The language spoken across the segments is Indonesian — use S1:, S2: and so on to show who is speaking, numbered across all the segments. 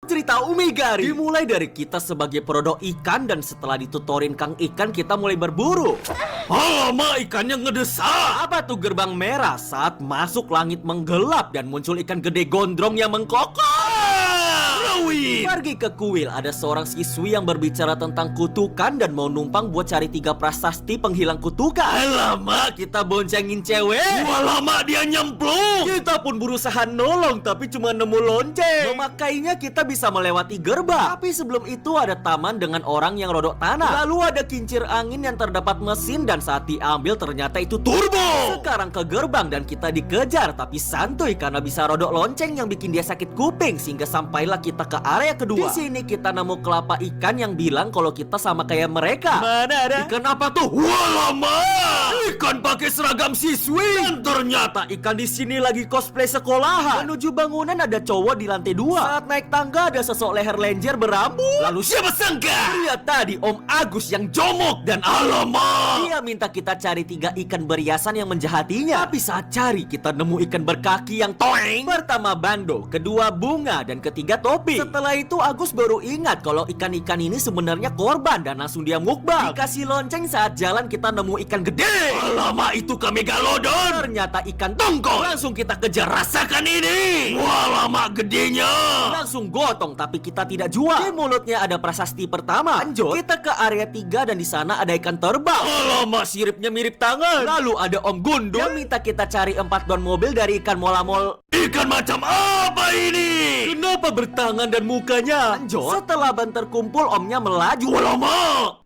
S1: Cerita Umigari dimulai dari kita sebagai produk ikan, dan setelah ditutorin Kang Ikan kita mulai berburu. Lama ikannya ngedesah. Apa tuh gerbang merah? Saat masuk langit menggelap dan muncul ikan gede gondrong yang mengkokok. Pergi ke kuil, ada seorang siswi yang berbicara tentang kutukan dan mau numpang buat cari 3 prasasti penghilang kutukan. Lama kita boncengin cewek. Lama dia nyemplung. Kita pun berusaha nolong tapi cuma nemu lonceng. Memakainya kita bisa melewati gerbang. Tapi sebelum itu ada taman dengan orang yang rodok tanah. Lalu ada kincir angin yang terdapat mesin, dan saat diambil ternyata itu turbo. Sekarang ke gerbang dan kita dikejar, tapi santuy karena bisa rodok lonceng yang bikin dia sakit kuping, sehingga sampailah kita ke area kedua. Di sini kita nemu kelapa ikan yang bilang kalau kita sama kayak mereka. Mana ada? Ikan apa tuh? Lama. Ikan pakai seragam siswi. Dan ternyata ikan di sini lagi cosplay sekolahan. Menuju bangunan ada cowok di lantai 2. Saat naik tangga ada sosok leher lenjer berambut. Lalu siapa sangka? Lihat tadi Om Agus yang jomok dan alamak. Dia minta kita cari 3 ikan beriasan yang menjahatinya. Tapi saat cari kita nemu ikan berkaki yang toeng. Pertama bando, kedua bunga, dan ketiga topi. Setelah itu Agus baru ingat kalau ikan-ikan ini sebenarnya korban, dan langsung dia mukbang. Dikasih lonceng saat jalan kita nemu ikan gede. Lama itu Megalodon. Ternyata ikan tongkol. Langsung kita kejar, rasakan ini. Lama gedenya. Langsung gotong tapi kita tidak jual. Di mulutnya ada prasasti pertama. Lanjut kita ke area 3 dan di sana ada ikan terbang. Lama siripnya mirip tangan. Lalu ada Om Gundul yang minta kita cari 4 ban mobil dari ikan mola-mol. Ikan macam apa ini? Kenapa bertangan dan mukanya? Lanjut setelah ban terkumpul omnya melaju. Lama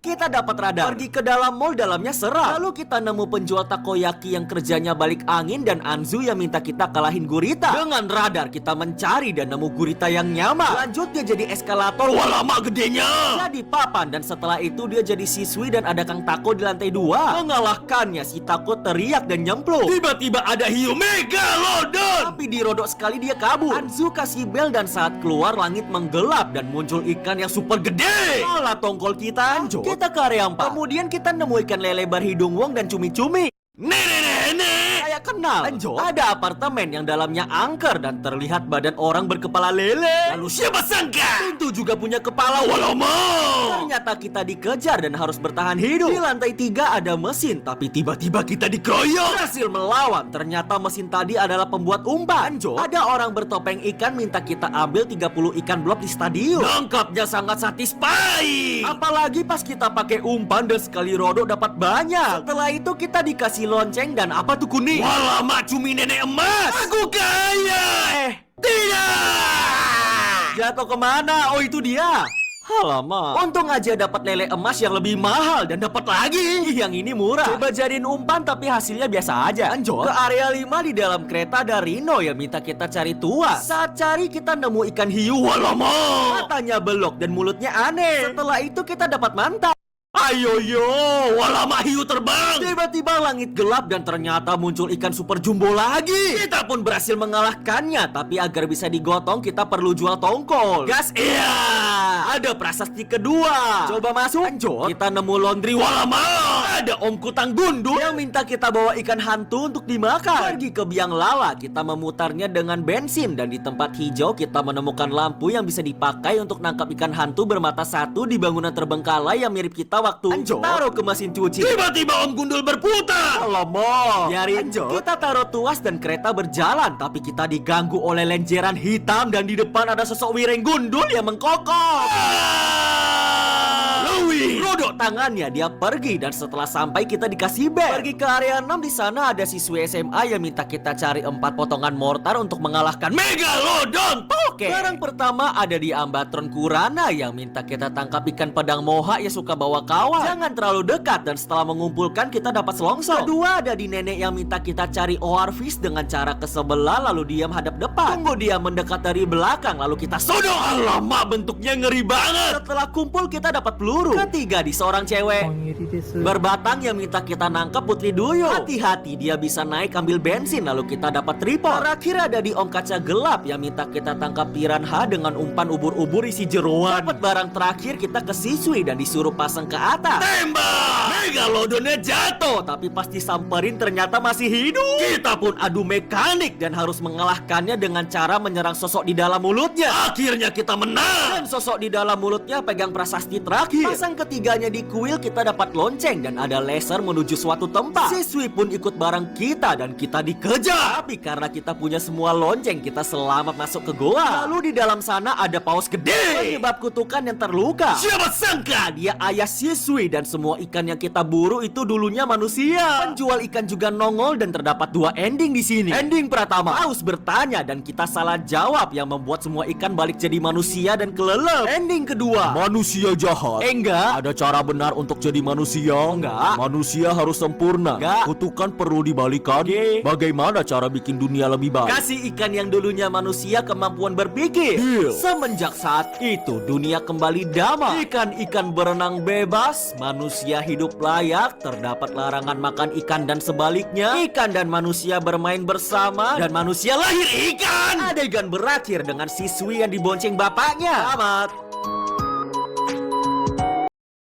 S1: kita dapat radar. Pergi ke dalam mall, dalamnya seram. Lalu kita nemu penjual takoyaki yang kerjanya balik angin, dan Anzu yang minta kita kalahin gurita. Dengan radar kita mencari dan nemu gurita yang nyaman. Lanjut dia jadi eskalator. Lama gedenya. Jadi papan, dan setelah itu dia jadi siswi dan ada Kang Tako di lantai 2. Mengalahkannya si Tako teriak dan nyemplung. Tiba-tiba ada hiu Megalodon. Tapi dirodok sekali dia kabur. Anzu kasih bel dan saat keluar langit menggelap dan muncul ikan yang super gede. Malah tongkol kita anjol. Kita ke area 4. Kemudian kita nemu ikan lele berhidung wong dan cumi-cumi. Nenek, saya kenal. Lanjut ada apartemen yang dalamnya angker dan terlihat badan orang berkepala lele. Lalu siapa sangka pintu juga punya kepala. Ternyata kita dikejar dan harus bertahan hidup. Di lantai 3 ada mesin, tapi tiba-tiba kita dikeroyok. Berhasil melawan. Ternyata mesin tadi adalah pembuat umpan. Lanjut ada orang bertopeng ikan minta kita ambil 30 ikan blok di stadion. Nangkapnya sangat satisfying. Apalagi pas kita pakai umpan dan sekali rodok dapat banyak. Setelah itu kita dikasih lonceng dan apa tuh kuning? Lama cumi nenek emas. Aku kaya. Tidak. Jatuh kemana? Oh itu dia. Lama. Untung aja dapat lele emas yang lebih mahal dan dapat lagi yang ini murah. Coba jadiin umpan tapi hasilnya biasa aja. Lanjut ke area 5. Di dalam kereta ada Rino yang minta kita cari tuas. Saat cari kita nemu ikan hiu. Lama. Matanya belok dan mulutnya aneh. Setelah itu kita dapat mantap. Ayo yo, lama hiu terbang. Tiba-tiba langit gelap dan ternyata muncul ikan super jumbo lagi. Kita pun berhasil mengalahkannya, tapi agar bisa digotong kita perlu jual tongkol. Gas iya. Ada prasasti kedua. Coba masuk. Lanjut kita nemu laundry. Lama ada Om Kutang Gundul yang minta kita bawa ikan hantu untuk dimakan. Pergi ke biang lala, kita memutarnya dengan bensin, dan di tempat hijau kita menemukan lampu yang bisa dipakai untuk nangkap ikan hantu bermata satu di bangunan terbengkalai yang mirip kita waktu taruh ke mesin cuci. Tiba-tiba Om Gundul berputar. Lama biarin. Kita taruh tuas dan kereta berjalan, tapi kita diganggu oleh lenjeran hitam dan di depan ada sosok Wireng Gundul yang mengkokok. Rodok tangannya, dia pergi, dan setelah sampai kita dikasih bel. Pergi ke area 6. Di sana ada siswi SMA yang minta kita cari 4 potongan mortar untuk mengalahkan Megalodon. Oke. Barang pertama ada di Ambatron Kurana yang minta kita tangkap ikan pedang moha yang suka bawa kawan. Jangan terlalu dekat, dan setelah mengumpulkan kita dapat selongsong. Kedua ada di nenek yang minta kita cari oarfish dengan cara ke sebelah lalu diam hadap depan. Tunggu dia mendekat dari belakang lalu kita sodok. Alamak bentuknya ngeri banget. Setelah kumpul kita dapat peluru. Ketiga jadi seorang cewek
S2: 本入りです。
S1: berbatang yang minta kita nangkep Putri Duyung. Hati-hati, dia bisa naik ambil bensin lalu kita dapat tripod. Terakhir ada di Om Kaca Gelap yang minta kita tangkap piranha dengan umpan ubur-ubur isi jeroan. Dapat barang terakhir kita ke siswi dan disuruh pasang ke atas. Tembak! Megalodonnya jatuh, tapi pas disamperin ternyata masih hidup. Kita pun adu mekanik dan harus mengalahkannya dengan cara menyerang sosok di dalam mulutnya. Akhirnya kita menang. Dan sosok di dalam mulutnya pegang prasasti terakhir. Pasang ketiganya di kuil kita dapat lonceng dan ada laser menuju suatu tempat. Siswi pun ikut bareng kita dan kita dikejar. Tapi karena kita punya semua lonceng, kita selamat masuk ke goa. Lalu di dalam sana ada paus gede, penyebab kutukan yang terluka. Siapa sangka dia ayah siswi dan semua ikan yang kita buru itu dulunya manusia. Penjual ikan juga nongol dan terdapat dua ending di sini. Ending pertama, paus bertanya dan kita salah jawab yang membuat semua ikan balik jadi manusia dan kelelep. Ending kedua, manusia jahat. Enggak. Ada cara benar untuk jadi manusia? Enggak. Manusia harus sempurna. Enggak. Kutukan perlu dibalikan. Bagaimana cara bikin dunia lebih baik? Kasih ikan yang dulunya manusia kemampuan berpikir. Semenjak saat itu dunia kembali damai. Ikan-ikan berenang bebas, manusia hidup layak, terdapat larangan makan ikan dan sebaliknya. Ikan dan manusia bermain bersama dan manusia lahir ikan. Adegan berakhir dengan siswi yang dibonceng bapaknya. Selamat.